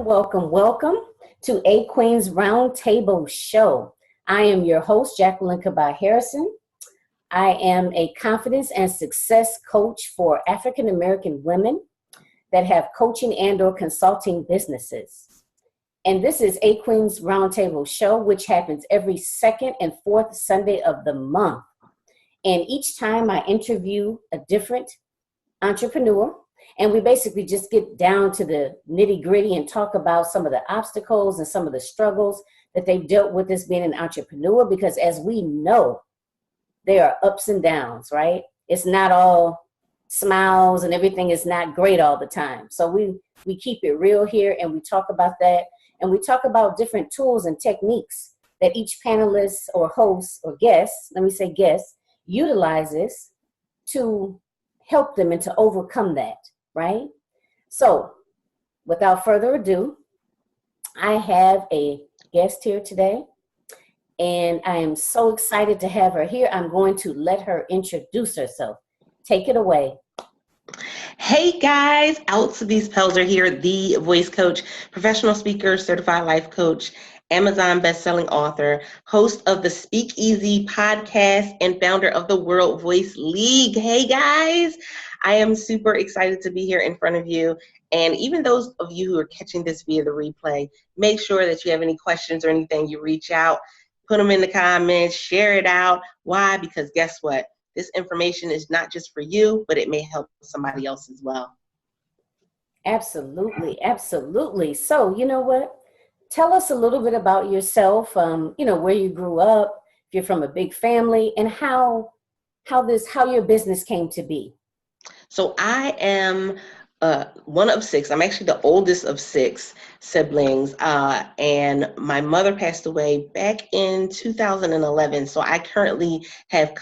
Welcome to A Queen's Roundtable Show. I am your host, Jacqueline Kabah Harrison. I am a confidence and success coach for African American women that have coaching and or consulting businesses. And this is A Queen's Roundtable Show, which happens every second and fourth Sunday of the month. And each time I interview a different entrepreneur, and we basically just get down to the nitty gritty and talk about some of the obstacles and some of the struggles that they've dealt with as being an entrepreneur, because as we know, there are ups and downs, right? It's not all smiles and everything is not great all the time. So we keep it real here and we talk about that. And we talk about different tools and techniques that each panelist or host or guest, utilizes to help them and to overcome that, right? So without further ado, I have a guest here today, and I am so excited to have her here. I'm going to let her introduce herself. Take it away. Hey guys, Altovise Pelzer here, the voice coach, professional speaker, certified life coach, Amazon bestselling author, host of the Speak Easy podcast, and founder of the World Voice League. Hey guys, I am super excited to be here in front of you. And even those of you who are catching this via the replay, make sure that you have any questions or anything, you reach out, put them in the comments, share it out. Why? Because guess what? This information is not just for you, but it may help somebody else as well. Absolutely, absolutely. So you know what? Tell us a little bit about yourself, where you grew up, if you're from a big family, and how your business came to be. So I am one of six. I'm actually the oldest of six siblings, and my mother passed away back in 2011. So I currently have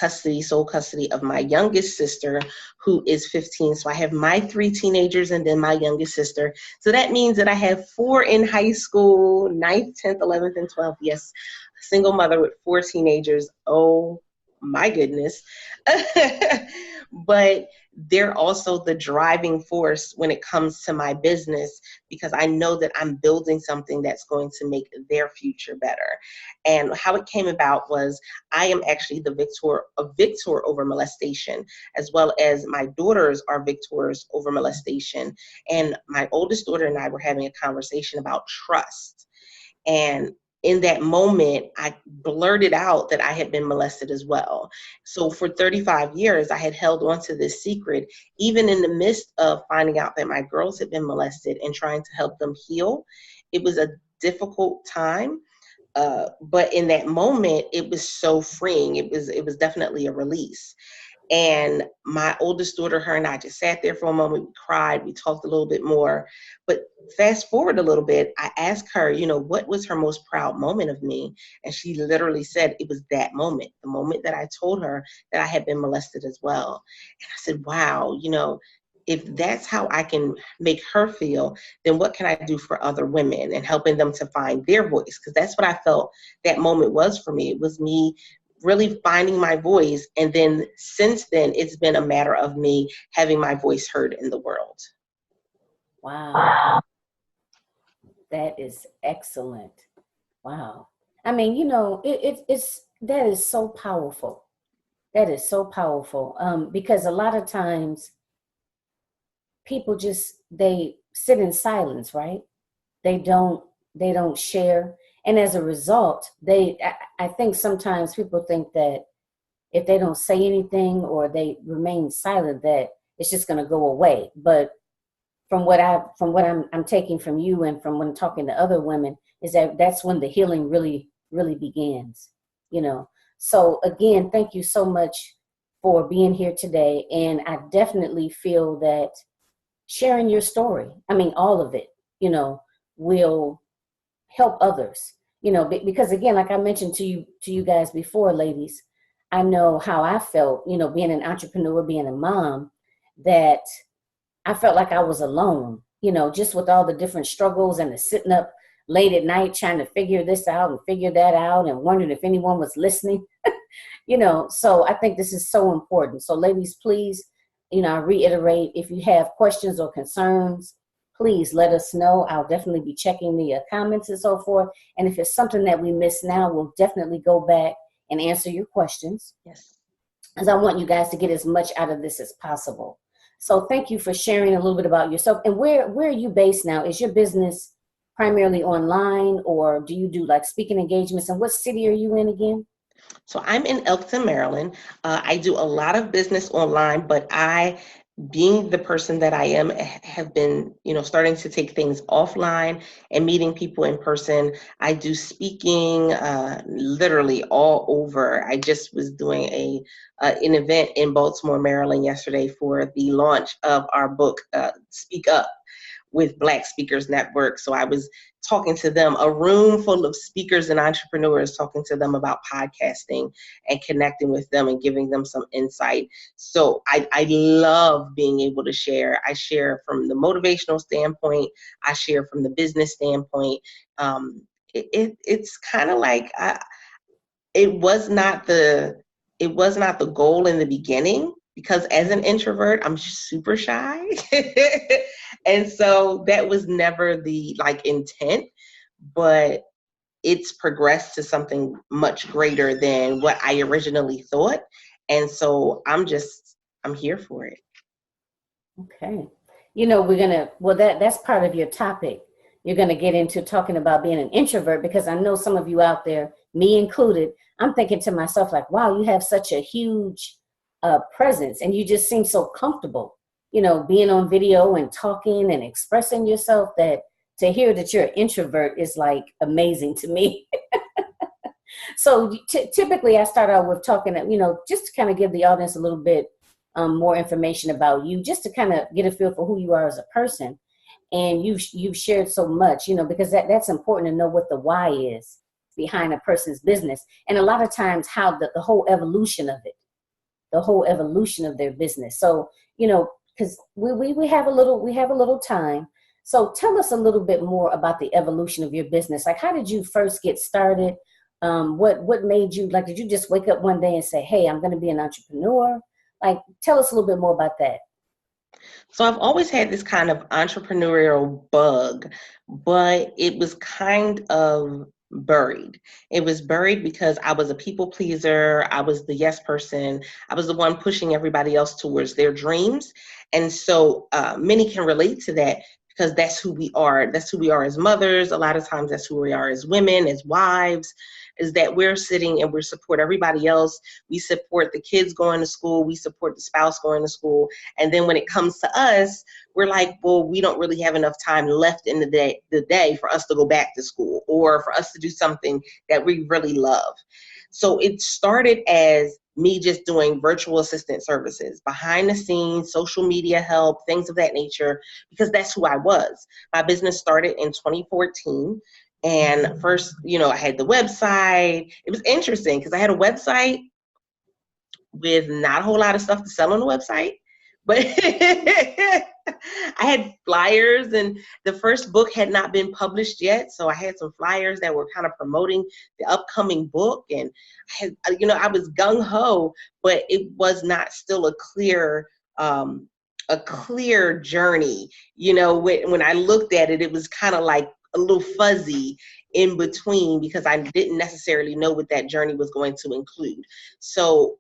sole custody of my youngest sister, who is 15. So I have my 3 teenagers and then my youngest sister. So that means that I have 4 in high school, 9th, 10th, 11th, and 12th. Yes, a single mother with 4 teenagers. Oh my goodness. But they're also the driving force when it comes to my business, because I know that I'm building something that's going to make their future better. And how it came about was I am actually a victor over molestation, as well as my daughters are victors over molestation. And my oldest daughter and I were having a conversation about trust. And in that moment, I blurted out that I had been molested as well. So for 35 years, I had held on to this secret, even in the midst of finding out that my girls had been molested and trying to help them heal. It was a difficult time, but in that moment, it was so freeing. It was definitely a release. And my oldest daughter, her and I just sat there for a moment, we cried, we talked a little bit more. But fast forward a little bit, I asked her, what was her most proud moment of me? And she literally said it was that moment, the moment that I told her that I had been molested as well. And I said, wow, if that's how I can make her feel, then what can I do for other women and helping them to find their voice? Because that's what I felt that moment was for me. It was me really finding my voice. And then since then, it's been a matter of me having my voice heard in the world. Wow. That is excellent. Wow. I mean, that is so powerful. That is so powerful. Because a lot of times people they sit in silence, right? They don't share. And as a result, I think sometimes people think that if they don't say anything or they remain silent, that it's just going to go away. But from what I'm taking from you and from when talking to other women, is that's when the healing really, really begins, So again, thank you so much for being here today. And I definitely feel that sharing your story, all of it, will help others, because again, like I mentioned to you guys before, ladies, I know how I felt, being an entrepreneur, being a mom, that I felt like I was alone, just with all the different struggles and the sitting up late at night trying to figure this out and figure that out and wondering if anyone was listening, so I think this is so important. So ladies, please, I reiterate, if you have questions or concerns, please let us know. I'll definitely be checking the comments and so forth. And if it's something that we missed now, we'll definitely go back and answer your questions, Yes. as I want you guys to get as much out of this as possible. So thank you for sharing a little bit about yourself. And where are you based now? Is your business primarily online, or do you do like speaking engagements? And what city are you in again? So I'm in Elkton, Maryland. I do a lot of business online, but I, being the person that I am, have been, starting to take things offline and meeting people in person. I do speaking literally all over. I just was doing an event in Baltimore, Maryland yesterday for the launch of our book, Speak Up, with Black Speakers Network. So I was talking to them, a room full of speakers and entrepreneurs, talking to them about podcasting and connecting with them and giving them some insight. So I love being able to share. I share from the motivational standpoint. I share from the business standpoint. It's kind of like it was not the goal in the beginning, because as an introvert, I'm super shy. And so that was never the intent, but it's progressed to something much greater than what I originally thought. And so I'm here for it. Okay. That's part of your topic. You're going to get into talking about being an introvert, because I know some of you out there, me included, I'm thinking to myself like, wow, you have such a huge presence and you just seem so comfortable, being on video and talking and expressing yourself, that to hear that you're an introvert is like amazing to me. So typically I start out with talking, just to kind of give the audience a little bit more information about you, just to kind of get a feel for who you are as a person. And you've shared so much, because that's important to know what the why is behind a person's business. And a lot of times how the whole evolution of it, the whole evolution of their business. So, because we have a little time. So tell us a little bit more about the evolution of your business. Like, how did you first get started? What made you, like, did you just wake up one day and say, hey, I'm going to be an entrepreneur? Like, tell us a little bit more about that. So I've always had this kind of entrepreneurial bug, but it was kind of buried. It was buried because I was a people pleaser. I was the yes person. I was the one pushing everybody else towards their dreams. And so many can relate to that, because that's who we are. That's who we are as mothers. A lot of times that's who we are as women, as wives, is that we're sitting and we support everybody else. We support the kids going to school. We support the spouse going to school. And then when it comes to us, we're like, well, we don't really have enough time left in the day for us to go back to school or for us to do something that we really love. So it started as me just doing virtual assistant services, behind the scenes, social media help, things of that nature, because that's who I was. My business started in 2014. And first, I had the website. It was interesting because I had a website with not a whole lot of stuff to sell on the website, but I had flyers, and the first book had not been published yet. So I had some flyers that were kind of promoting the upcoming book. And I was gung ho, but it was not still a clear journey. When I looked at it, it was kind of like a little fuzzy in between, because I didn't necessarily know what that journey was going to include. So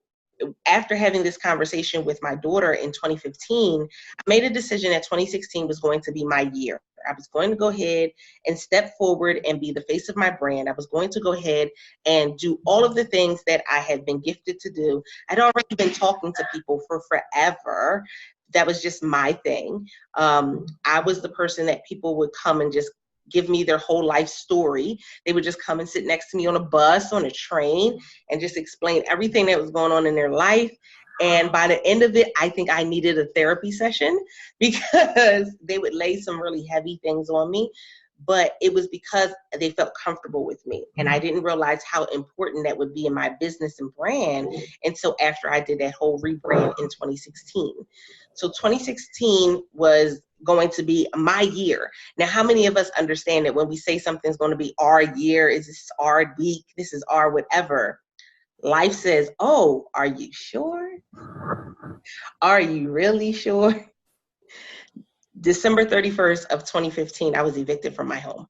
after having this conversation with my daughter in 2015, I made a decision that 2016 was going to be my year. I was going to go ahead and step forward and be the face of my brand. I was going to go ahead and do all of the things that I had been gifted to do. I'd already been talking to people for forever. That was just my thing. I was the person that people would come and just give me their whole life story. They would just come and sit next to me on a bus, on a train, and just explain everything that was going on in their life. And by the end of it, I think I needed a therapy session, because they would lay some really heavy things on me. But it was because they felt comfortable with me. And I didn't realize how important that would be in my business and brand until after I did that whole rebrand in 2016. So 2016 was going to be my year. Now, how many of us understand that when we say something's going to be our year, is this our week, this is our whatever, life says, oh, are you sure? Are you really sure? December 31st of 2015, I was evicted from my home.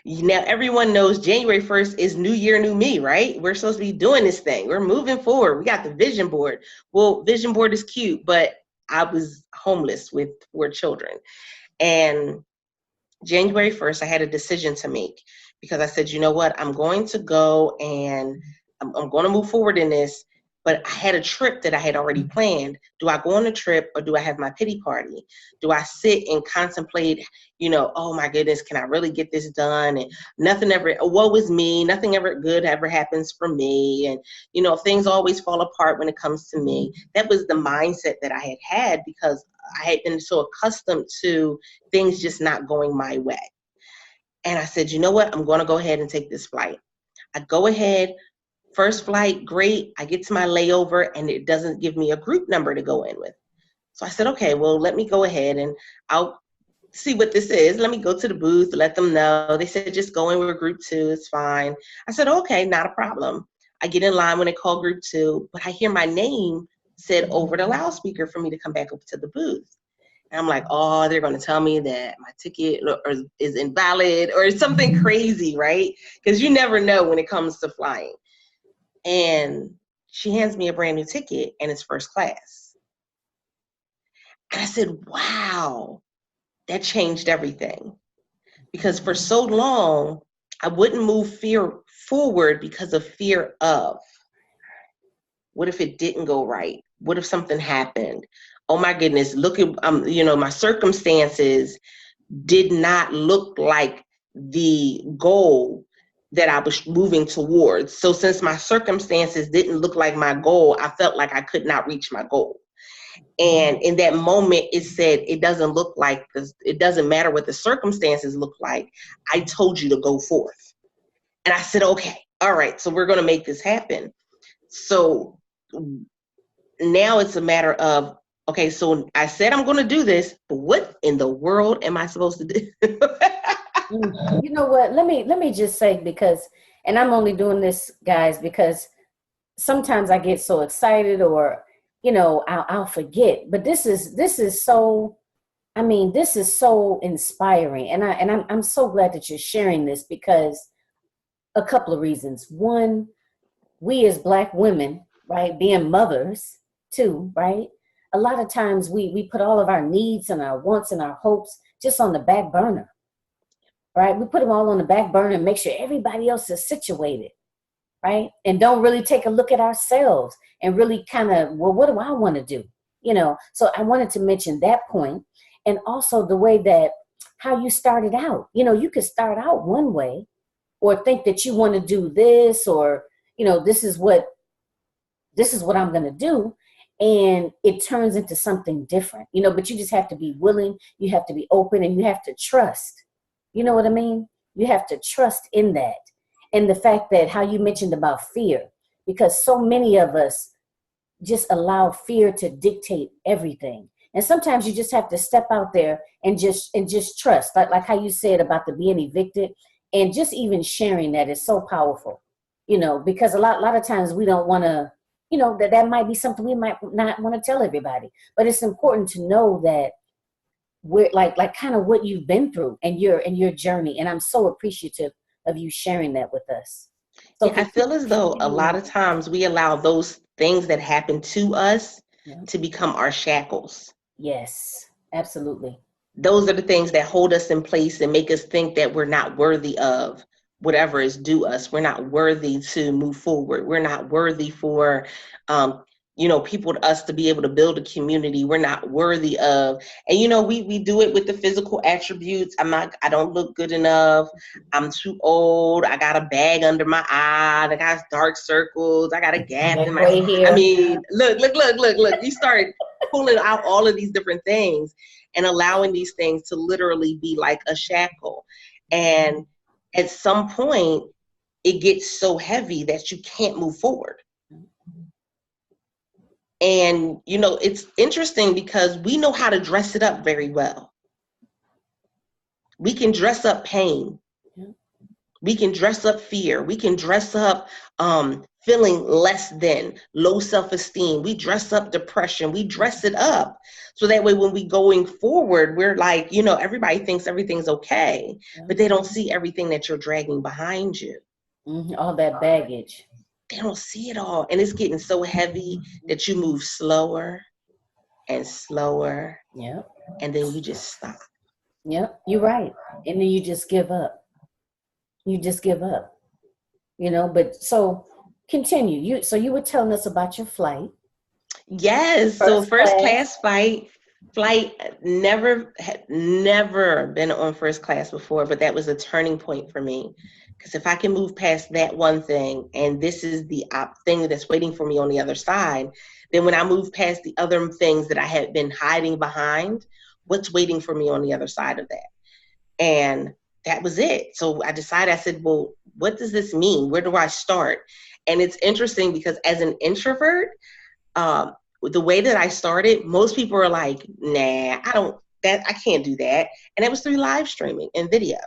Now, everyone knows January 1st is New Year, New Me, right? We're supposed to be doing this thing. We're moving forward. We got the vision board. Well, vision board is cute, but I was homeless with 4 children. And January 1st, I had a decision to make because I said, you know what? I'm going to go and I'm going to move forward in this. But I had a trip that I had already planned. Do I go on a trip or do I have my pity party? Do I sit and contemplate, oh my goodness, can I really get this done? And nothing ever, woe is me, nothing ever good ever happens for me. And, things always fall apart when it comes to me. That was the mindset that I had because I had been so accustomed to things just not going my way. And I said, you know what? I'm going to go ahead and take this flight. I go ahead. First flight, great. I get to my layover and it doesn't give me a group number to go in with. So I said, okay, well, let me go ahead and I'll see what this is. Let me go to the booth, let them know. They said, just go in with group 2. It's fine. I said, okay, not a problem. I get in line when they call group 2, but I hear my name said over the loudspeaker for me to come back up to the booth. And I'm like, oh, they're going to tell me that my ticket is invalid or something crazy, right? Because you never know when it comes to flying. And she hands me a brand new ticket and it's first class. And I said, wow, that changed everything. Because for so long, I wouldn't move fear forward because of fear of, what if it didn't go right? What if something happened? Oh my goodness, look at, my circumstances did not look like the goal that I was moving towards. So since my circumstances didn't look like my goal, I felt like I could not reach my goal. And in that moment, it said, it doesn't look like this. It doesn't matter what the circumstances look like. I told you to go forth. And I said, okay, all right, so we're going to make this happen. So now it's a matter of, okay, so I said I'm going to do this, but what in the world am I supposed to do? You know what? Let me just say, because, and I'm only doing this, guys, because sometimes I get so excited, or I'll forget. But this is so. I mean, this is so inspiring, and I'm so glad that you're sharing this, because a couple of reasons. One, we as Black women, right, being mothers too, right? A lot of times we put all of our needs and our wants and our hopes just on the back burner. Right? We put them all on the back burner and make sure everybody else is situated, right? And don't really take a look at ourselves and really kind of, well, what do I want to do? So I wanted to mention that point, and also the way that how you started out. You could start out one way, or think that you want to do this, or this is what I'm going to do, and it turns into something different. But you just have to be willing, you have to be open, and you have to trust. You know what I mean? You have to trust in that. And the fact that how you mentioned about fear, because so many of us just allow fear to dictate everything. And sometimes you just have to step out there and just trust, like how you said about the being evicted, and just even sharing that is so powerful, because a lot of times we don't want to, that might be something we might not want to tell everybody, but it's important to know that we're like kind of what you've been through and your journey. And I'm so appreciative of you sharing that with us. So Yeah, I feel as though a lot of times we allow those things that happen to us to become our shackles. Yes, absolutely. Those are the things that hold us in place and make us think that we're not worthy of whatever is due us. We're not worthy to move forward. We're not worthy for, people, us to be able to build a community. We're not worthy of, and we do it with the physical attributes. I don't look good enough. I'm too old. I got a bag under my eye. I got dark circles. I got a gap in my hair. I mean, look. You start pulling out all of these different things and allowing these things to literally be like a shackle. And at some point, it gets so heavy that you can't move forward. And, it's interesting because we know how to dress it up very well. We can dress up pain. We can dress up fear. We can dress up feeling less than, low self-esteem. We dress up depression. We dress it up. So that way, when we going forward, we're like, everybody thinks everything's okay, but they don't see everything that you're dragging behind you. All that baggage. They don't see it all. And it's getting so heavy that you move slower and slower. Yeah. And then you just stop. Yep, you're right. And then you just give up. You just give up. But so continue. So you were telling us about your flight. Yes. So first class flight, had never been on first class before, but that was a turning point for me. Because if I can move past that one thing, and this is the thing that's waiting for me on the other side, then when I move past the other things that I had been hiding behind, what's waiting for me on the other side of that? And that was it. So I decided, I said, well, what does this mean? Where do I start? And it's interesting because as an introvert, the way that I started, most people are like, nah, I can't do that. And it was through live streaming and video.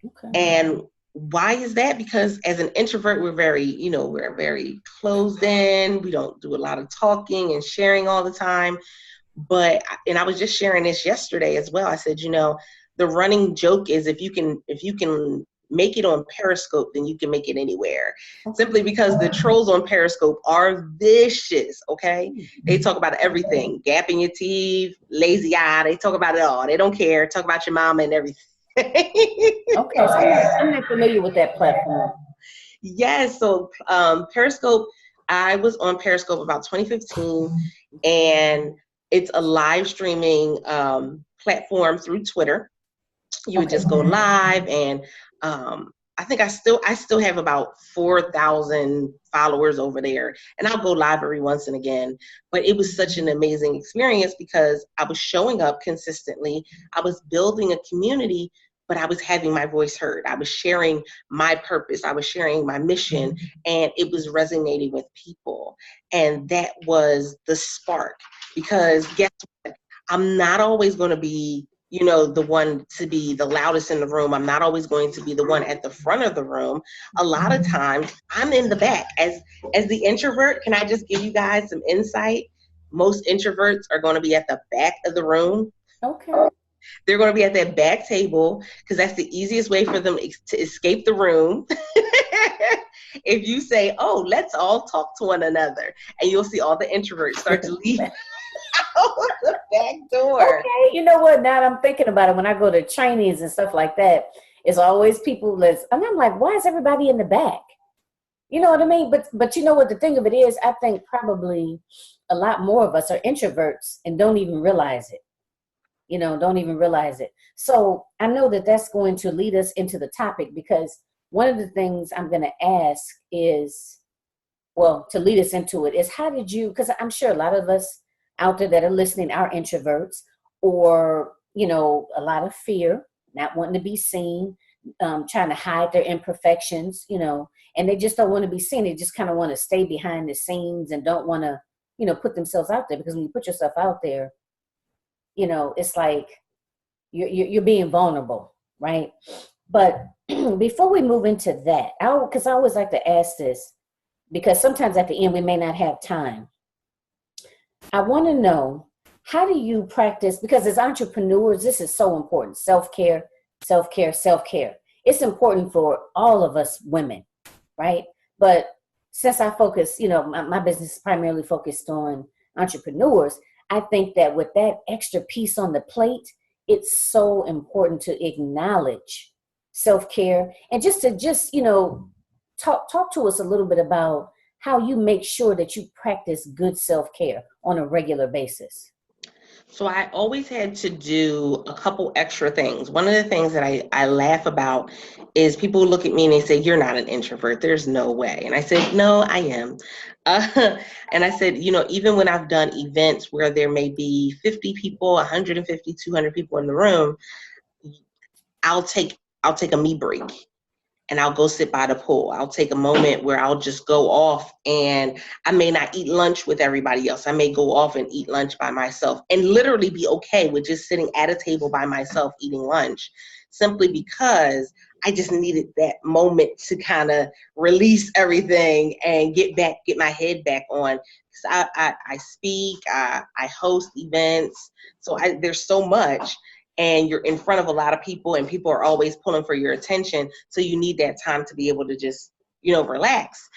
Okay. And why is that? Because as an introvert, we're very closed in. We don't do a lot of talking and sharing all the time. And I was just sharing this yesterday as well. I said, the running joke is if you can make it on Periscope, then you can make it anywhere. Simply because the trolls on Periscope are vicious, okay? They talk about everything. Gapping your teeth, lazy eye. They talk about it all. They don't care. Talk about your mama and everything. Okay, so I'm not familiar with that platform. Yes, so Periscope, I was on Periscope about 2015, and it's a live streaming platform through Twitter. You would just go live, and I think I still have about 4,000 followers over there, and I'll go live every once and again. But it was such an amazing experience because I was showing up consistently. I was building a community, but I was having my voice heard. I was sharing my purpose. I was sharing my mission, and it was resonating with people. And that was the spark, because guess what? I'm not always going to be the one to be the loudest in the room. I'm not always going to be the one at the front of the room. A lot of times I'm in the back. As the introvert, can I just give you guys some insight? Most introverts are going to be at the back of the room. Okay. They're going to be at that back table because that's the easiest way for them to escape the room. If you say, oh, let's all talk to one another, and you'll see all the introverts start to leave out the back door. Okay, you know what? Now that I'm thinking about it, when I go to Chinese and stuff like that, it's always people and I'm like, why is everybody in the back? You know what I mean? But you know what the thing of it is, I think probably a lot more of us are introverts and don't even realize it. Don't even realize it. So I know that that's going to lead us into the topic, because one of the things I'm going to ask is, well, to lead us into it is, how did you, because I'm sure a lot of us out there that are listening are introverts, or, a lot of fear, not wanting to be seen, trying to hide their imperfections, and they just don't want to be seen. They just kind of want to stay behind the scenes and don't want to, put themselves out there, because when you put yourself out there, it's like you're being vulnerable, right? But before we move into that, because I always like to ask this, because sometimes at the end we may not have time. I want to know, how do you practice, because as entrepreneurs, this is so important. Self-care, self-care, self-care. It's important for all of us women, right? But since I focus, my business is primarily focused on entrepreneurs, I think that with that extra piece on the plate, it's so important to acknowledge self-care, and just talk to us a little bit about how you make sure that you practice good self-care on a regular basis. So I always had to do a couple extra things. One of the things that I laugh about is people look at me and they say, you're not an introvert. There's no way. And I said, no, I am. And I said, even when I've done events where there may be 50 people, 150, 200 people in the room, I'll take a me break. And I'll go sit by the pool. I'll take a moment where I'll just go off, and I may not eat lunch with everybody else. I may go off and eat lunch by myself, and literally be okay with just sitting at a table by myself eating lunch, simply because I just needed that moment to kind of release everything and get my head back on. I speak, I host events, so there's so much, and you're in front of a lot of people, and people are always pulling for your attention. So you need that time to be able to just, relax.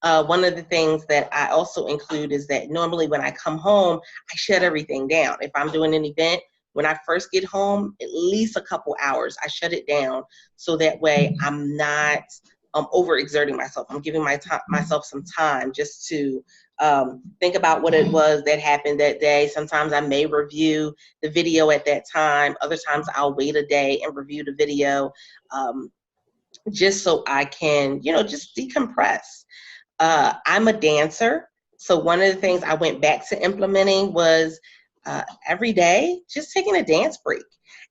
One of the things that I also include is that normally when I come home, I shut everything down. If I'm doing an event, when I first get home, at least a couple hours, I shut it down, so that way I'm not overexerting myself. I'm giving myself some time just to think about what it was that happened that day. Sometimes I may review the video at that time. Other times I'll wait a day and review the video, just so I can, just decompress. I'm a dancer. So one of the things I went back to implementing was every day, just taking a dance break.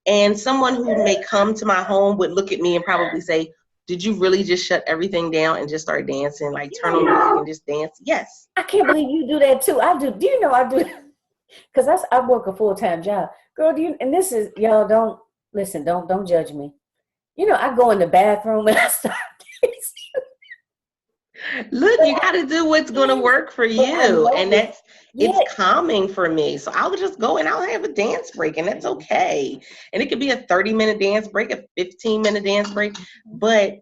And someone who may come to my home would look at me and probably say, did you really just shut everything down and just start dancing? Like turn on music and just dance? Yes. I can't believe you do that too. I do. Do you know I do? Because I work a full-time job. Girl, and this is, y'all don't, listen, don't judge me. I go in the bathroom and I start dancing. Look, you got to do what's going to work for you. And it's calming for me. So I'll just go and I'll have a dance break, and that's okay. And it could be a 30-minute dance break, a 15-minute dance break, but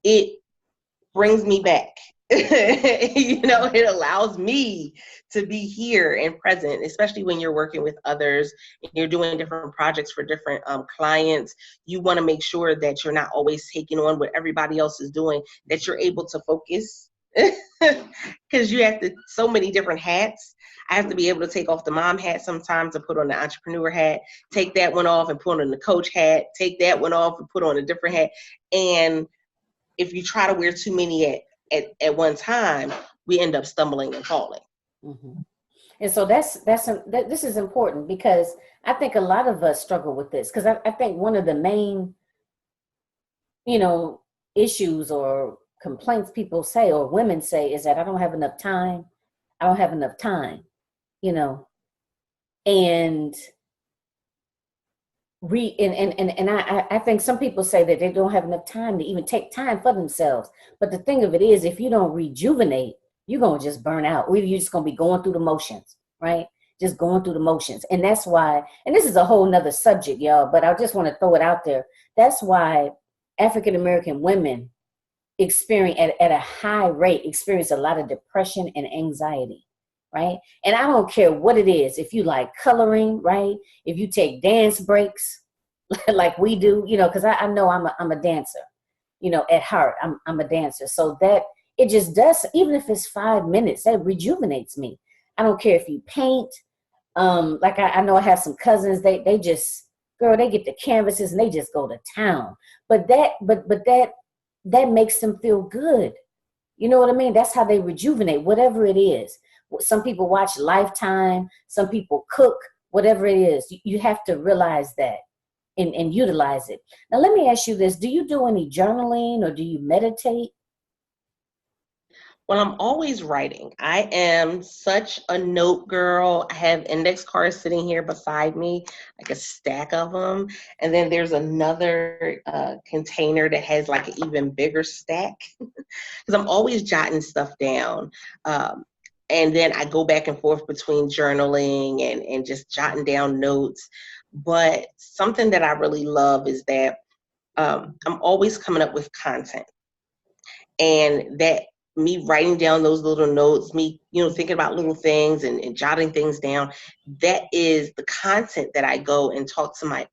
it brings me back. It allows me to be here and present, especially when you're working with others and you're doing different projects for different clients. You want to make sure that you're not always taking on what everybody else is doing, that you're able to focus, because you have so many different hats. I have to be able to take off the mom hat sometimes to put on the entrepreneur hat, take that one off and put on the coach hat, take that one off and put on a different hat. And if you try to wear too many at one time, we end up stumbling and falling. Mm-hmm. And so this is important, because I think a lot of us struggle with this, because I think one of the main, issues or complaints people say, or women say, is that I don't have enough time. I don't have enough time, and I think some people say that they don't have enough time to even take time for themselves. But the thing of it is, if you don't rejuvenate, you're going to just burn out. Or you're just going to be going through the motions, right? Just going through the motions. And that's why, and this is a whole nother subject, y'all, but I just want to throw it out there. That's why African-American women at a high rate experience a lot of depression and anxiety. Right. And I don't care what it is. If you like coloring, right. If you take dance breaks like we do, because I know I'm a dancer, at heart, I'm a dancer. So that it just does, even if it's 5 minutes, that rejuvenates me. I don't care if you paint. Like I know I have some cousins, they just, girl, they get the canvases and they just go to town. But that makes them feel good. You know what I mean? That's how they rejuvenate, whatever it is. Some people watch Lifetime, some people cook, whatever it is. You have to realize that and utilize it. Now, let me ask you this. Do you do any journaling or do you meditate? Well, I'm always writing. I am such a note girl. I have index cards sitting here beside me, like a stack of them. And then there's another container that has like an even bigger stack, because I'm always jotting stuff down. And then I go back and forth between journaling and just jotting down notes. But something that I really love is that I'm always coming up with content. And that me writing down those little notes, me, thinking about little things and jotting things down, that is the content that I go and talk to my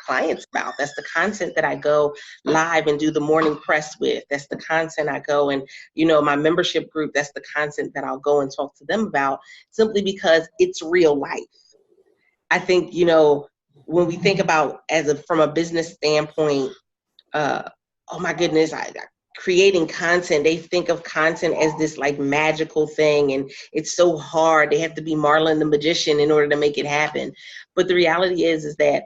clients about. That's the content that I go live and do the morning press with. That's the content I go and, my membership group, that's the content that I'll go and talk to them about, simply because it's real life. I think, when we think about from a business standpoint, oh my goodness, creating content, they think of content as this like magical thing, and it's so hard. They have to be Marlon the magician in order to make it happen. But the reality is that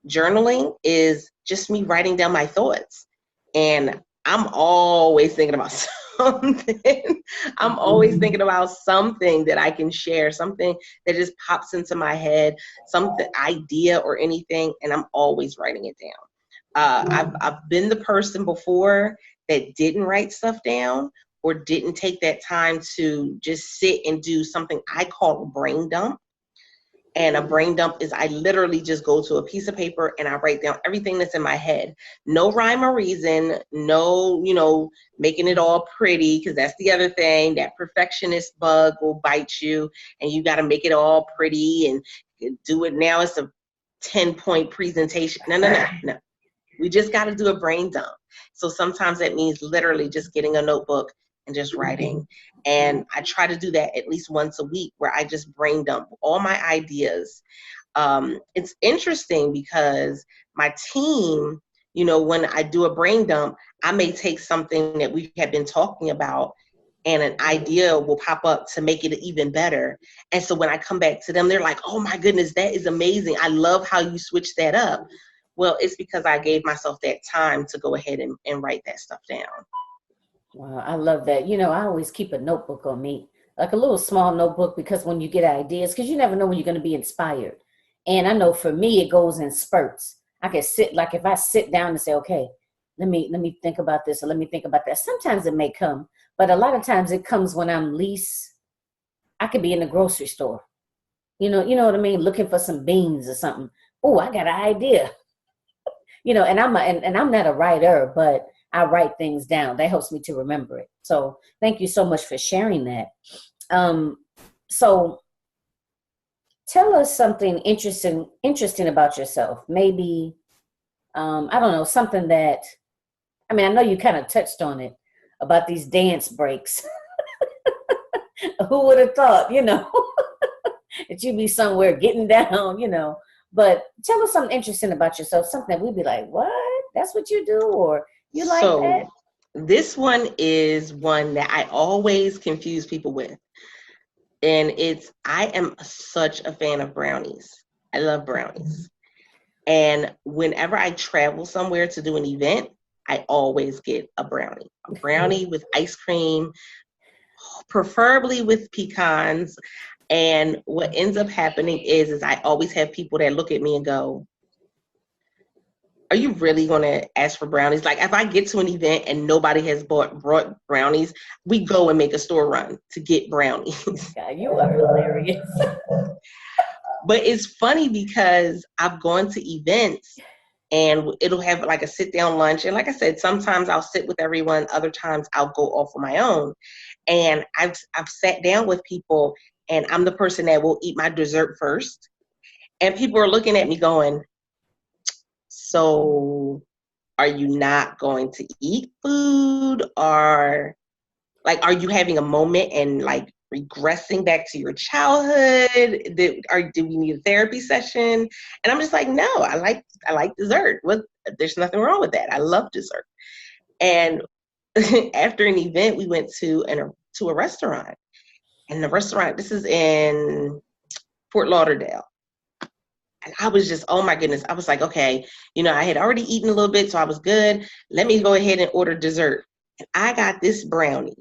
journaling is just me writing down my thoughts, and I'm always thinking about something. I'm always thinking about something that I can share, something that just pops into my head, something idea or anything, and I'm always writing it down. I've been the person before that didn't write stuff down or didn't take that time to just sit and do something I call a brain dump. And a brain dump is I literally just go to a piece of paper and I write down everything that's in my head. No rhyme or reason, no, making it all pretty, because that's the other thing. That perfectionist bug will bite you and you got to make it all pretty and do it now. It's a 10-point presentation. No. We just got to do a brain dump. So sometimes that means literally just getting a notebook and just writing. And I try to do that at least once a week where I just brain dump all my ideas. It's interesting because my team, when I do a brain dump, I may take something that we have been talking about and an idea will pop up to make it even better. And so when I come back to them, they're like, oh my goodness, that is amazing. I love how you switched that up. Well, it's because I gave myself that time to go ahead and write that stuff down. Wow, I love that. I always keep a notebook on me, like a little small notebook, because when you get ideas, because you never know when you're going to be inspired. And I know for me, it goes in spurts. I can like if I sit down and say, okay, let me think about this or let me think about that. Sometimes it may come, but a lot of times it comes when I could be in the grocery store. You know what I mean? Looking for some beans or something. Oh, I got an idea. And I'm not a writer, but I write things down. That helps me to remember it. So thank you so much for sharing that. So tell us something interesting about yourself. Maybe, I don't know, something that, I know you kind of touched on it about these dance breaks. Who would have thought, that you'd be somewhere getting down, But tell us something interesting about yourself, something that we'd be like, what? That's what you do? Or you like that? This one is one that I always confuse people with. And I am such a fan of brownies. I love brownies. And whenever I travel somewhere to do an event, I always get a brownie with ice cream, preferably with pecans. And what ends up happening is I always have people that look at me and go, are you really going to ask for brownies? Like if I get to an event and nobody has brought brownies, we go and make a store run to get brownies. God, you are hilarious. But it's funny because I've gone to events and it'll have like a sit down lunch. And like I said, sometimes I'll sit with everyone. Other times I'll go off on my own. And I've sat down with people and I'm the person that will eat my dessert first. And people are looking at me going, so are you not going to eat food? Or like, are you having a moment and like regressing back to your childhood? Do we need a therapy session? And I'm just like, no, I like dessert. There's nothing wrong with that. I love dessert. And after an event, we went to a restaurant. And the restaurant, this is in Fort Lauderdale. And I was just, oh my goodness. I was like, okay, I had already eaten a little bit, so I was good. Let me go ahead and order dessert. And I got this brownie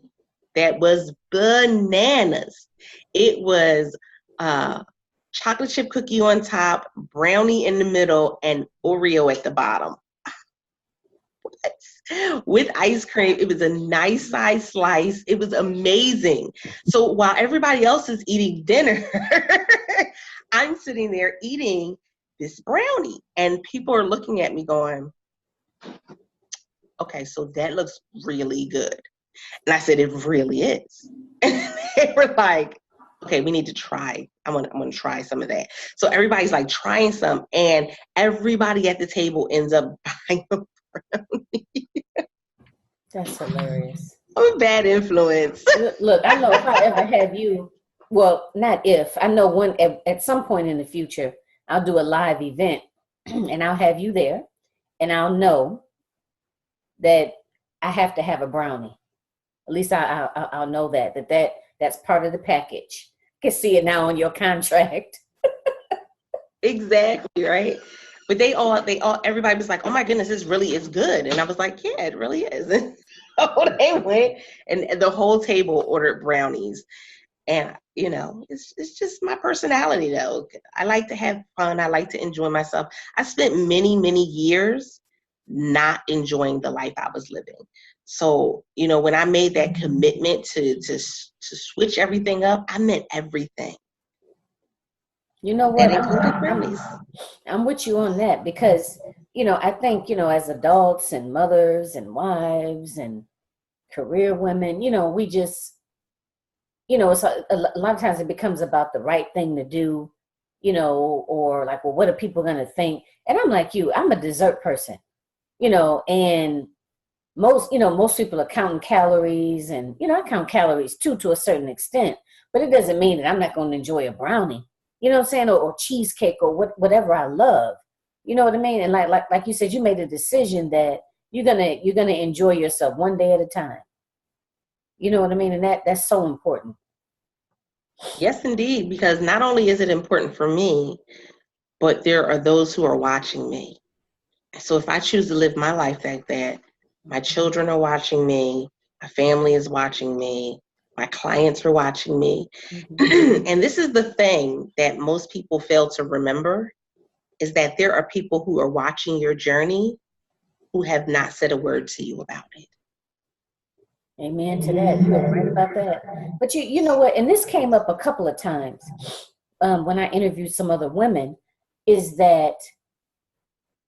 that was bananas. It was chocolate chip cookie on top, brownie in the middle, and Oreo at the bottom. With ice cream. It was a nice size slice. It was amazing. So while everybody else is eating dinner, I'm sitting there eating this brownie, and people are looking at me going, okay, so that looks really good. And I said, it really is. And they were like, okay, we need to try. I'm gonna try some of that. So everybody's like trying some, and everybody at the table ends up buying a brownie. That's hilarious. I'm a bad influence. Look, I know if I ever have you, well, not if, I know when at some point in the future, I'll do a live event and I'll have you there and I'll know that I have to have a brownie. At least I'll know that's part of the package. I can see it now on your contract. Exactly, right? But everybody was like, oh my goodness, this really is good. And I was like, yeah, it really is. And so they went and the whole table ordered brownies. And, it's just my personality though. I like to have fun. I like to enjoy myself. I spent many, many years not enjoying the life I was living. So, you know, when I made that commitment to switch everything up, I meant everything. You know That what? included brownies. I'm with you on that because, you know, I think, you know, as adults and mothers and wives and career women, you know, we just, you know, it's a lot of times it becomes about the right thing to do, you know, or like, well, what are people going to think? And I'm like you, I'm a dessert person, you know, and most people are counting calories, and, you know, I count calories too, to a certain extent, but it doesn't mean that I'm not going to enjoy a brownie, you know what I'm saying? Or cheesecake or whatever I love, you know what I mean? And like you said, you made a decision that you're going to enjoy yourself one day at a time. You know what I mean? And that's so important. Yes, indeed, because not only is it important for me, but there are those who are watching me. So if I choose to live my life like that, my children are watching me, my family is watching me, my clients are watching me. Mm-hmm. And this is the thing that most people fail to remember, is that there are people who are watching your journey who have not said a word to you about it. Amen to that. You're right about that. But you know what? And this came up a couple of times when I interviewed some other women, is that,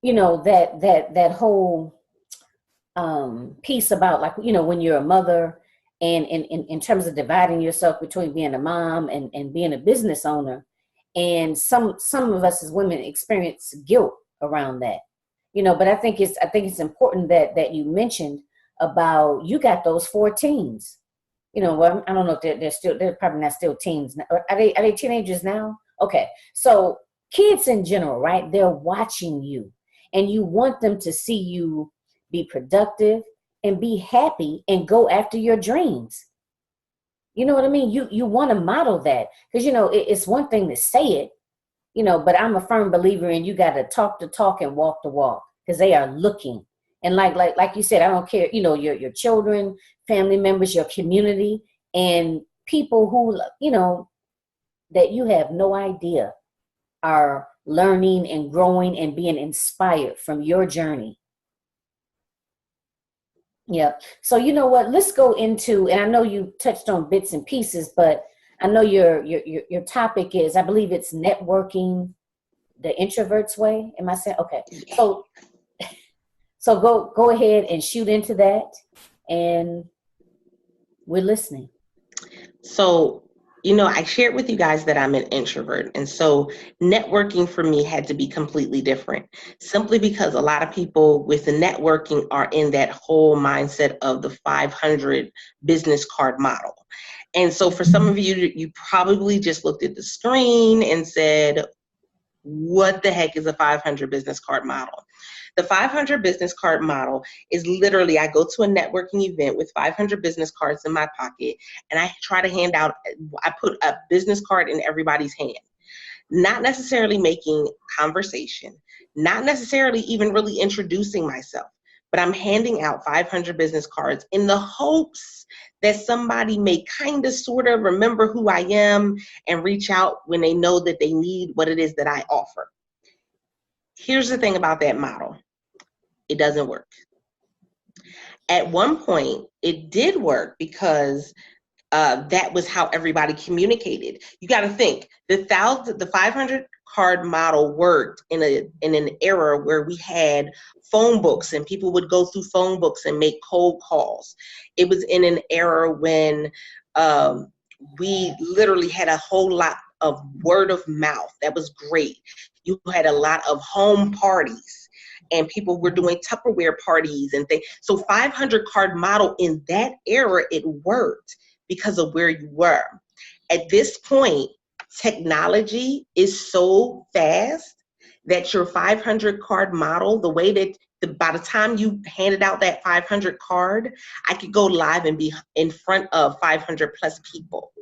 you know, that whole piece about, like, you know, when you're a mother, and in terms of dividing yourself between being a mom and being a business owner, and some of us as women experience guilt around that, you know. But I think it's important that you mentioned about, you got those 4 teens, you know. Well, I don't know if they're probably not still teens now. Are they teenagers now? Okay, so kids in general, right? They're watching you, and you want them to see you be productive and be happy and go after your dreams. You know what I mean? You want to model that, because, you know, it's one thing to say it, you know, but I'm a firm believer in, you got to talk the talk and walk the walk, because they are looking. And like you said, I don't care, you know, your children, family members, your community, and people who, you know, that you have no idea are learning and growing and being inspired from your journey. Yeah. So you know what? Let's go into, and I know you touched on bits and pieces, but I know your topic is, I believe it's networking the introvert's way. Am I saying okay? So go ahead and shoot into that, and we're listening. So, you know, I shared with you guys that I'm an introvert. And so networking for me had to be completely different, simply because a lot of people with the networking are in that whole mindset of the 500 business card model. And so for some of you, you probably just looked at the screen and said, what the heck is a 500 business card model? The 500 business card model is literally, I go to a networking event with 500 business cards in my pocket, and I try to hand out, I put a business card in everybody's hand, not necessarily making conversation, not necessarily even really introducing myself, but I'm handing out 500 business cards in the hopes that somebody may kind of sort of remember who I am and reach out when they know that they need what it is that I offer. Here's the thing about that model. It doesn't work. At one point, it did work because that was how everybody communicated. You got to think, the 500 card model worked in an era where we had phone books and people would go through phone books and make cold calls. It was in an era when we literally had a whole lot of word of mouth. That was great. You had a lot of home parties, and people were doing Tupperware parties and things. So 500 card model in that era, it worked because of where you were. At this point, technology is so fast that your 500 card model, the way that by the time you handed out that 500 card, I could go live and be in front of 500 plus people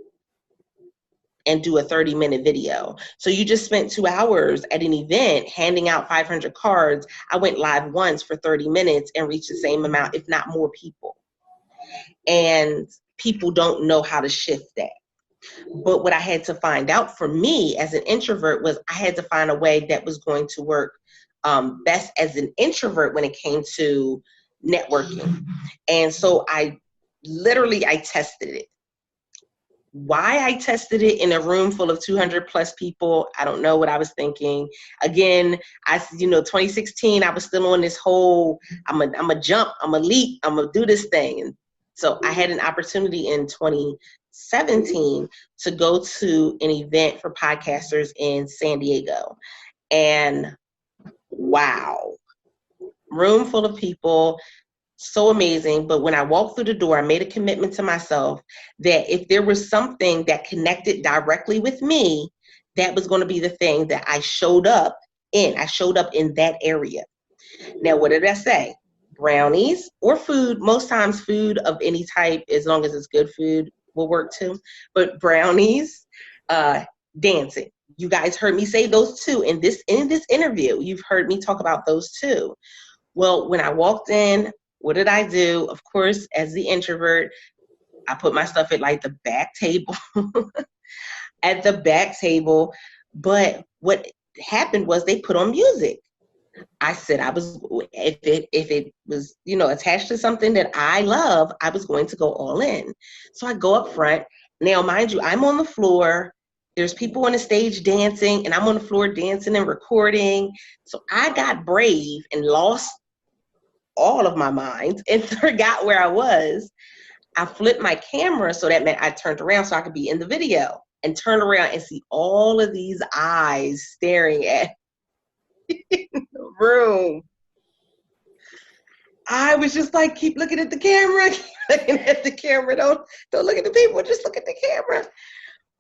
and do a 30-minute video. So you just spent 2 hours at an event handing out 500 cards. I went live once for 30 minutes and reached the same amount, if not more people. And people don't know how to shift that. But what I had to find out for me as an introvert was I had to find a way that was going to work best as an introvert when it came to networking. And so I tested it. Why I tested it in a room full of 200 plus people, I don't know what I was thinking. Again, 2016, I was still on this whole, I'm a jump, I'm a leap, I'm gonna do this thing. And so I had an opportunity in 2017 to go to an event for podcasters in San Diego. And wow, room full of people, so amazing. But when I walked through the door, I made a commitment to myself that if there was something that connected directly with me, that was going to be the thing that I showed up in. I showed up in that area. Now, what did I say? Brownies or food. Most times food of any type, as long as it's good food, will work too. But brownies, dancing. You guys heard me say those two in this interview. You've heard me talk about those two. Well, when I walked in, what did I do? Of course, as the introvert, I put my stuff at like the back table, at the back table. But what happened was they put on music. I said if it was, attached to something that I love, I was going to go all in. So I go up front. Now, mind you, I'm on the floor. There's people on the stage dancing, and I'm on the floor dancing and recording. So I got brave and lost all of my mind and forgot where I was. I flipped my camera so that meant I turned around so I could be in the video, and turn around and see all of these eyes staring at the room. I was just like, keep looking at the camera, keep looking at the camera. Don't look at the people, just look at the camera.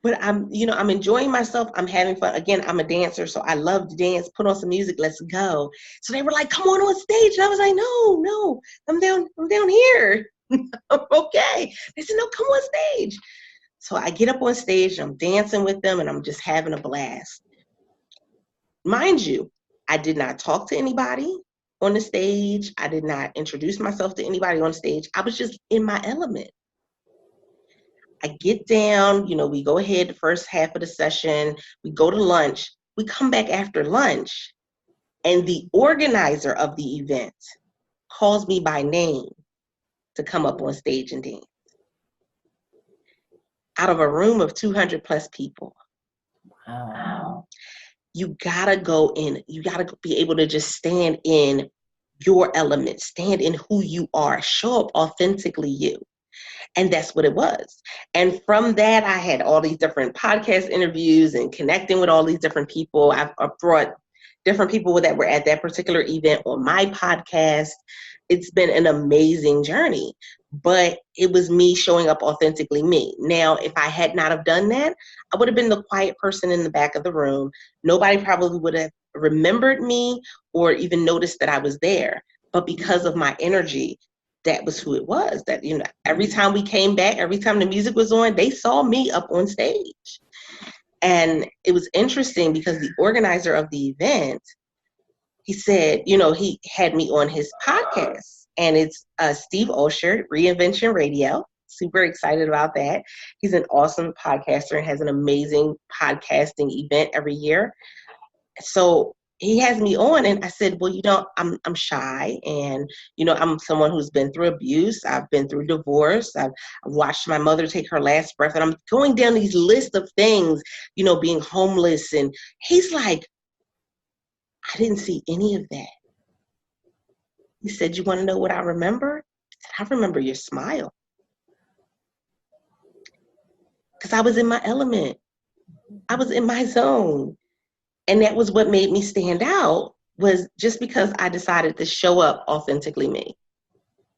But I'm enjoying myself. I'm having fun. Again, I'm a dancer, so I love to dance. Put on some music, let's go. So they were like, come on stage. And I was like, no, I'm down here. I'm okay. They said, no, come on stage. So I get up on stage, and I'm dancing with them, and I'm just having a blast. Mind you, I did not talk to anybody on the stage. I did not introduce myself to anybody on stage. I was just in my element. I get down, we go ahead the first half of the session, we go to lunch, we come back after lunch, and the organizer of the event calls me by name to come up on stage and dance. Out of a room of 200 plus people. Wow. You gotta go in, you gotta be able to just stand in your element, stand in who you are, show up authentically you. And that's what it was. And from that, I had all these different podcast interviews and connecting with all these different people. I've brought different people that were at that particular event on my podcast. It's been an amazing journey, but it was me showing up authentically me. Now, if I had not have done that, I would have been the quiet person in the back of the room. Nobody probably would have remembered me or even noticed that I was there. But because of my energy, that was who it was. That, every time we came back, every time the music was on, they saw me up on stage. And it was interesting because the organizer of the event, he said, he had me on his podcast, and it's Steve Osher, Reinvention Radio. Super excited about that. He's an awesome podcaster and has an amazing podcasting event every year. So he has me on, and I said, well, I'm shy, and, I'm someone who's been through abuse. I've been through divorce. I've watched my mother take her last breath, and I'm going down these lists of things, being homeless. And he's like, I didn't see any of that. He said, you want to know what I remember? I said, I remember your smile. Because I was in my element. I was in my zone. And that was what made me stand out, was just because I decided to show up authentically me.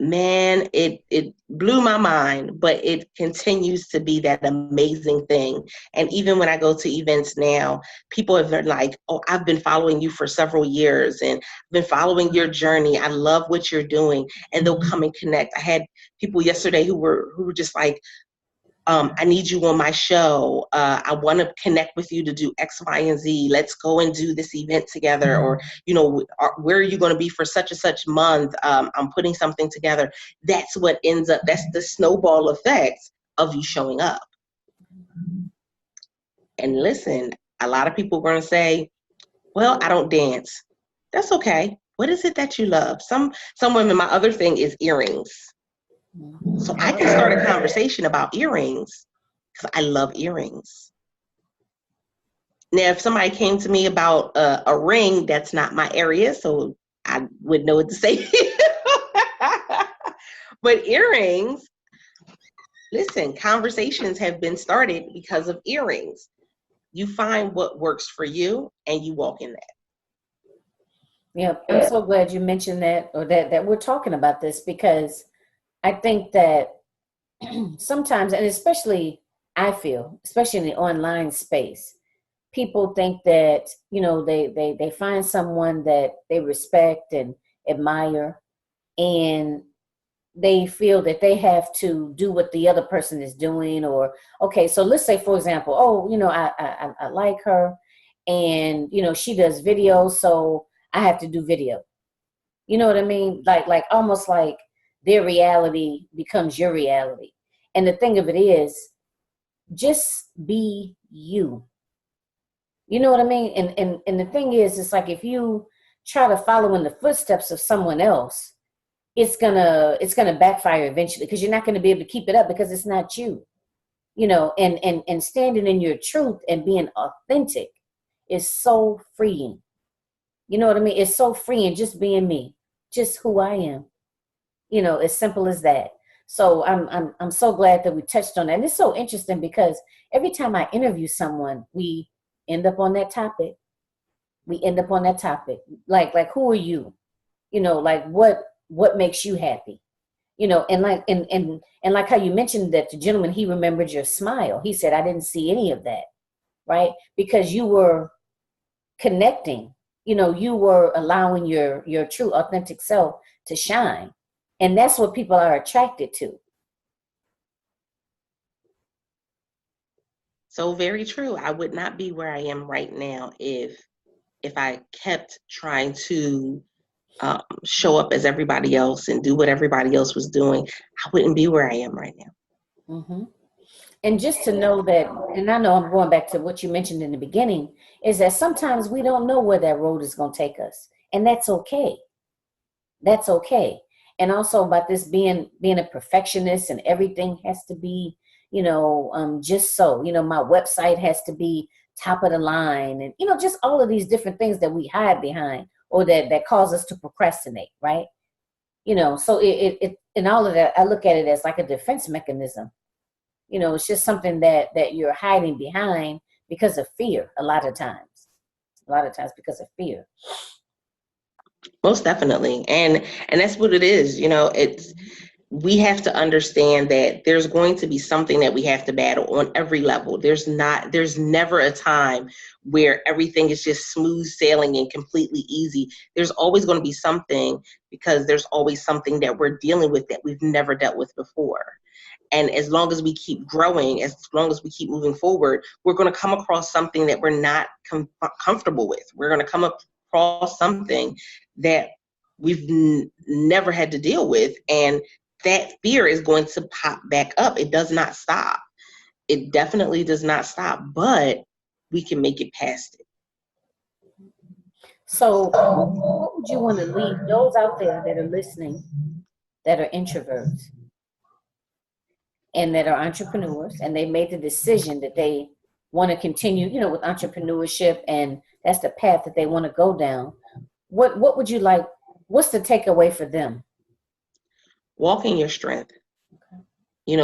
Man, it blew my mind, but it continues to be that amazing thing. And even when I go to events now, people have been like, oh, I've been following you for several years, and I've been following your journey. I love what you're doing. And they'll come and connect. I had people yesterday who were just like, I need you on my show. I want to connect with you to do X, Y, and Z. Let's go and do this event together. Or, where are you going to be for such and such month? I'm putting something together. That's what ends up, that's the snowball effect of you showing up. And listen, a lot of people are going to say, well, I don't dance. That's okay. What is it that you love? Some women, my other thing is earrings. So I can start a conversation about earrings because I love earrings. Now, if somebody came to me about a ring, that's not my area, so I wouldn't know what to say. But earrings, listen, conversations have been started because of earrings. You find what works for you and you walk in that. Yeah, I'm so glad you mentioned that, or that we're talking about this, because I think that sometimes, and especially I feel, especially in the online space, people think that, they find someone that they respect and admire, and they feel that they have to do what the other person is doing. Or, okay, so let's say, for example, oh, I like her, and she does video, so I have to do video. You know what I mean? Like almost like their reality becomes your reality. And the thing of it is, just be you. You know what I mean? And the thing is, it's like if you try to follow in the footsteps of someone else, it's gonna backfire eventually, because you're not gonna be able to keep it up, because it's not you. And standing in your truth and being authentic is so freeing. You know what I mean? It's so freeing, just being me, just who I am. As simple as that. So I'm so glad that we touched on that. And it's so interesting, because every time I interview someone, we end up on that topic. We end up on that topic. Like who are you? Like what makes you happy? And like how you mentioned that the gentleman, he remembered your smile. He said, I didn't see any of that, right? Because you were connecting, you were allowing your true authentic self to shine. And that's what people are attracted to. So very true. I would not be where I am right now if I kept trying to show up as everybody else and do what everybody else was doing. I wouldn't be where I am right now. Mm-hmm. And just to know that, and I know I'm going back to what you mentioned in the beginning, is that sometimes we don't know where that road is going to take us. And that's okay. That's okay. And also about this being a perfectionist, and everything has to be, just so, my website has to be top of the line, and, just all of these different things that we hide behind, or that cause us to procrastinate, right? So it and all of that, I look at it as like a defense mechanism. It's just something that you're hiding behind because of fear. A lot of times because of fear. Most definitely. And that's what it is. We have to understand that there's going to be something that we have to battle on every level. There's never a time where everything is just smooth sailing and completely easy. There's always going to be something, because there's always something that we're dealing with that we've never dealt with before. And as long as we keep growing, as long as we keep moving forward, we're going to come across something that we're not comfortable with. We're going to come across something that we've never had to deal with. And that fear is going to pop back up. It does not stop. It definitely does not stop, but we can make it past it. So what would you want to leave those out there that are listening, that are introverts and that are entrepreneurs, and they made the decision that they want to continue, with entrepreneurship, and that's the path that they want to go down? What would you like? What's the takeaway for them? Walk in your strength.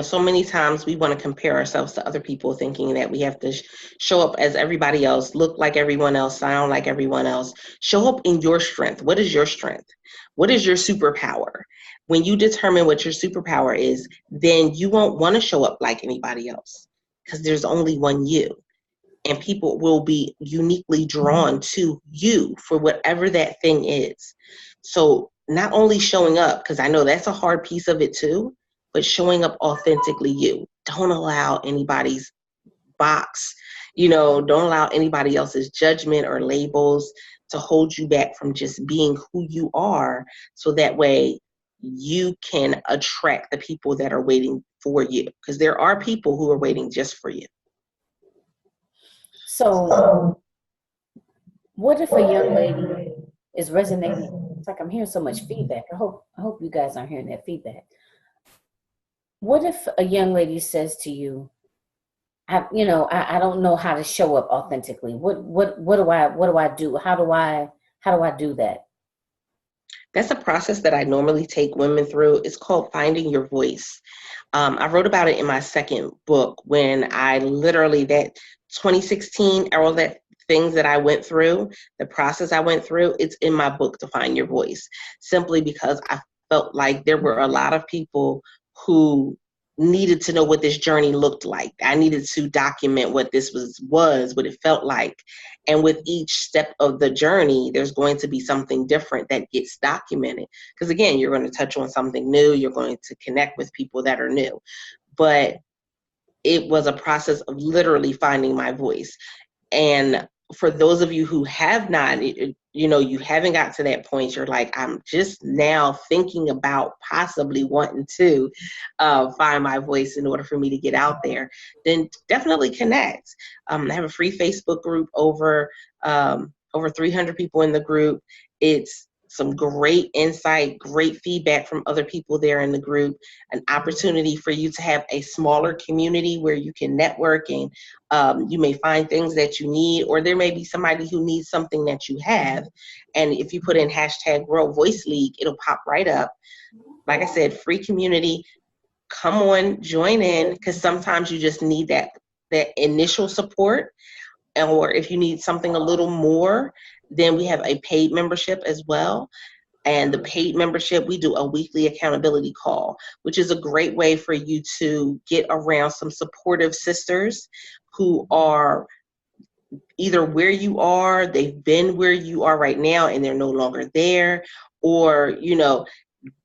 So many times we want to compare ourselves to other people, thinking that we have to show up as everybody else, look like everyone else, sound like everyone else. Show up in your strength. What is your strength? What is your superpower? When you determine what your superpower is, then you won't want to show up like anybody else, because there's only one you. And people will be uniquely drawn to you for whatever that thing is. So not only showing up, because I know that's a hard piece of it too, but showing up authentically you. Don't allow anybody's box, don't allow anybody else's judgment or labels to hold you back from just being who you are, so that way you can attract the people that are waiting for you, because there are people who are waiting just for you. So what if a young lady is resonating. It's like I'm hearing so much feedback. I hope you guys aren't hearing that feedback. What if a young lady says to you, I don't know how to show up authentically. What do I do? How do I do that? That's a process that I normally take women through. It's called finding your voice. I wrote about it in my second book when I literally, that 2016, all that things that I went through, the process I went through, it's in my book, To Find Your Voice, simply because I felt like there were a lot of people who needed to know what this journey looked like. I needed to document what this was what it felt like. And with each step of the journey, there's going to be something different that gets documented. Because again, you're going to touch on something new. You're going to connect with people that are new. But it was a process of literally finding my voice. And for those of you who have not, you haven't got to that point, you're like, I'm just now thinking about possibly wanting to find my voice in order for me to get out there, then definitely connect. I have a free Facebook group, over 300 people in the group. It's some great insight, great feedback from other people there in the group, an opportunity for you to have a smaller community where you can network and you may find things that you need, or there may be somebody who needs something that you have. And if you put in hashtag World Voice League, it'll pop right up. Like I said, free community. Come on, join in, because sometimes you just need that initial support. Or if you need something a little more, then we have a paid membership as well. And the paid membership, we do a weekly accountability call, which is a great way for you to get around some supportive sisters who are either where you are, they've been where you are right now and they're no longer there, or,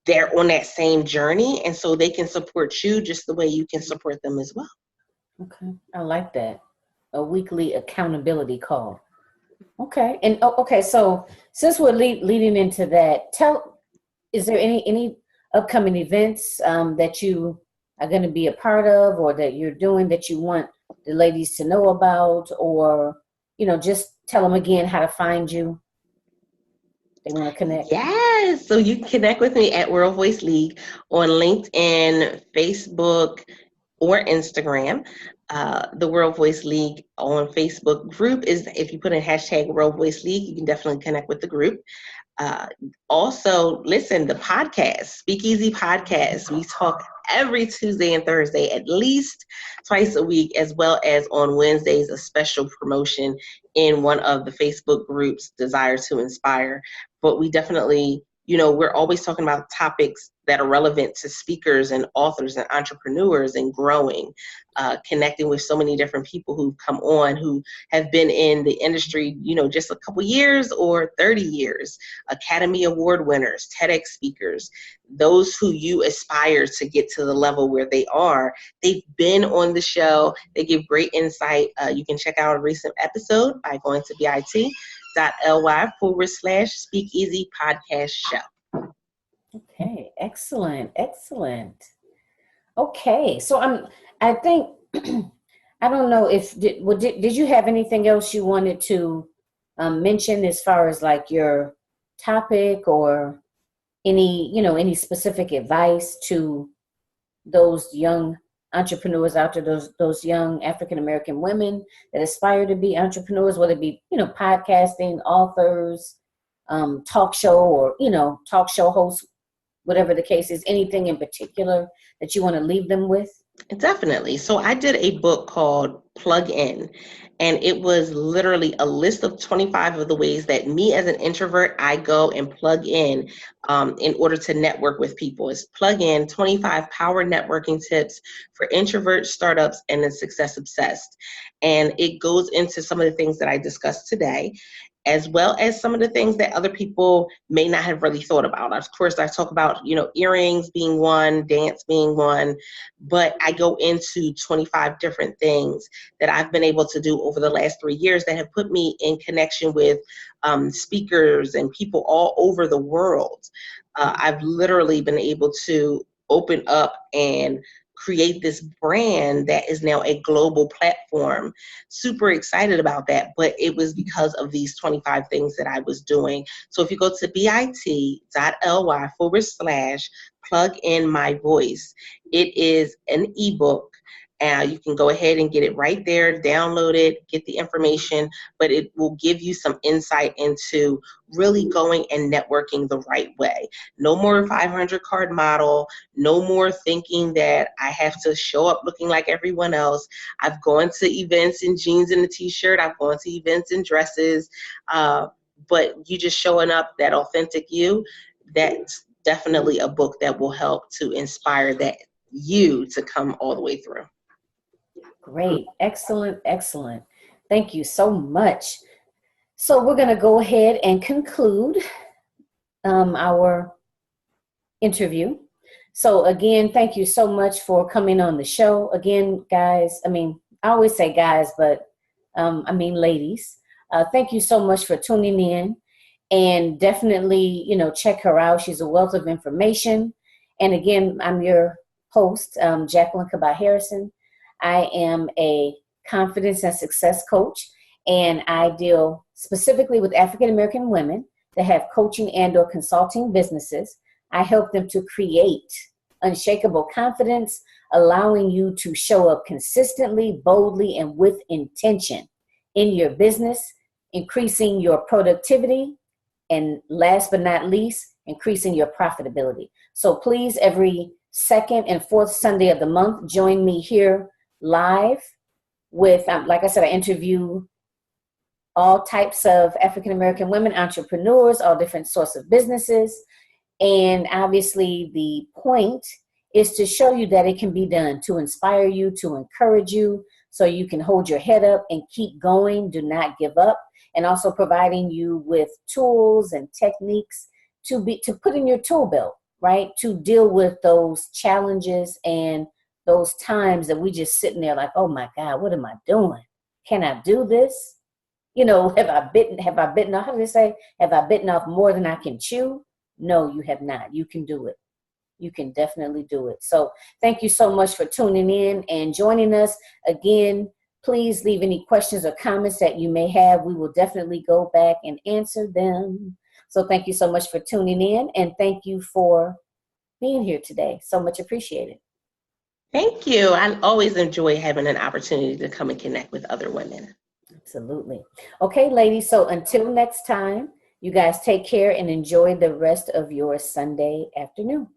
they're on that same journey. And so they can support you just the way you can support them as well. Okay, I like that. A weekly accountability call. Okay, and okay, so since we're leading into that, is there any upcoming events that you are going to be a part of, or that you're doing that you want the ladies to know about, or just tell them again how to find you? They want to connect. Yes, so you can connect with me at World Voice League on LinkedIn, Facebook, or Instagram. The World Voice League on Facebook group is, if you put in hashtag World Voice League, you can definitely connect with the group. Also, listen, the podcast, Speakeasy Podcast. We talk every Tuesday and Thursday, at least twice a week, as well as on Wednesdays, a special promotion in one of the Facebook groups, Desire to Inspire. But we definitely, we're always talking about topics that are relevant to speakers and authors and entrepreneurs and growing, connecting with so many different people who've come on who have been in the industry, just a couple years or 30 years, Academy Award winners, TEDx speakers, those who you aspire to get to the level where they are. They've been on the show. They give great insight. You can check out a recent episode by going to bit.ly/Speakeasy Podcast Show. Okay, excellent. Okay, so I think I don't know if did you have anything else you wanted to mention as far as like your topic, or any specific advice to those young entrepreneurs out there, those young African American women that aspire to be entrepreneurs, whether it be podcasting, authors, talk show, or talk show hosts, whatever the case is. Anything in particular that you want to leave them with? Definitely. So I did a book called Plug In, and it was literally a list of 25 of the ways that me as an introvert, I go and plug in order to network with people. It's Plug In, 25 power networking tips for introverts, startups, and the success obsessed. And it goes into some of the things that I discussed today, as well as some of the things that other people may not have really thought about. Of course, I talk about, earrings being one, dance being one, but I go into 25 different things that I've been able to do over the last 3 years that have put me in connection with speakers and people all over the world. I've literally been able to open up and create this brand that is now a global platform. Super excited about that, but it was because of these 25 things that I was doing. So if you go to bit.ly/plug in my voice, it is an ebook. You can go ahead and get it right there, download it, get the information, but it will give you some insight into really going and networking the right way. No more 500 card model, no more thinking that I have to show up looking like everyone else. I've gone to events in jeans and a t-shirt, I've gone to events in dresses, but you just showing up, that authentic you, that's definitely a book that will help to inspire that you to come all the way through. Great. Excellent. Excellent. Thank you so much. So we're going to go ahead and conclude our interview. So again, thank you so much for coming on the show. Again, guys, I always say guys, but ladies, thank you so much for tuning in, and definitely, check her out. She's a wealth of information. And again, I'm your host, Jacqueline Cabot Harrison. I am a confidence and success coach, and I deal specifically with African American women that have coaching and or consulting businesses. I help them to create unshakable confidence, allowing you to show up consistently, boldly, and with intention in your business, increasing your productivity, and last but not least, increasing your profitability. So please, every second and fourth Sunday of the month, join me here live with, like I said, I interview all types of African American women, entrepreneurs, all different sorts of businesses. And obviously the point is to show you that it can be done, to inspire you, to encourage you, so you can hold your head up and keep going, do not give up, and also providing you with tools and techniques to put in your tool belt, right? To deal with those challenges and those times that we just sitting there like, oh my God, what am I doing? Can I do this? Have I bitten off? How do they say? Have I bitten off more than I can chew? No, you have not. You can do it. You can definitely do it. So thank you so much for tuning in and joining us. Again, please leave any questions or comments that you may have. We will definitely go back and answer them. So thank you so much for tuning in, and thank you for being here today. So much appreciated. Thank you. I always enjoy having an opportunity to come and connect with other women. Absolutely. Okay, ladies. So until next time, you guys take care and enjoy the rest of your Sunday afternoon.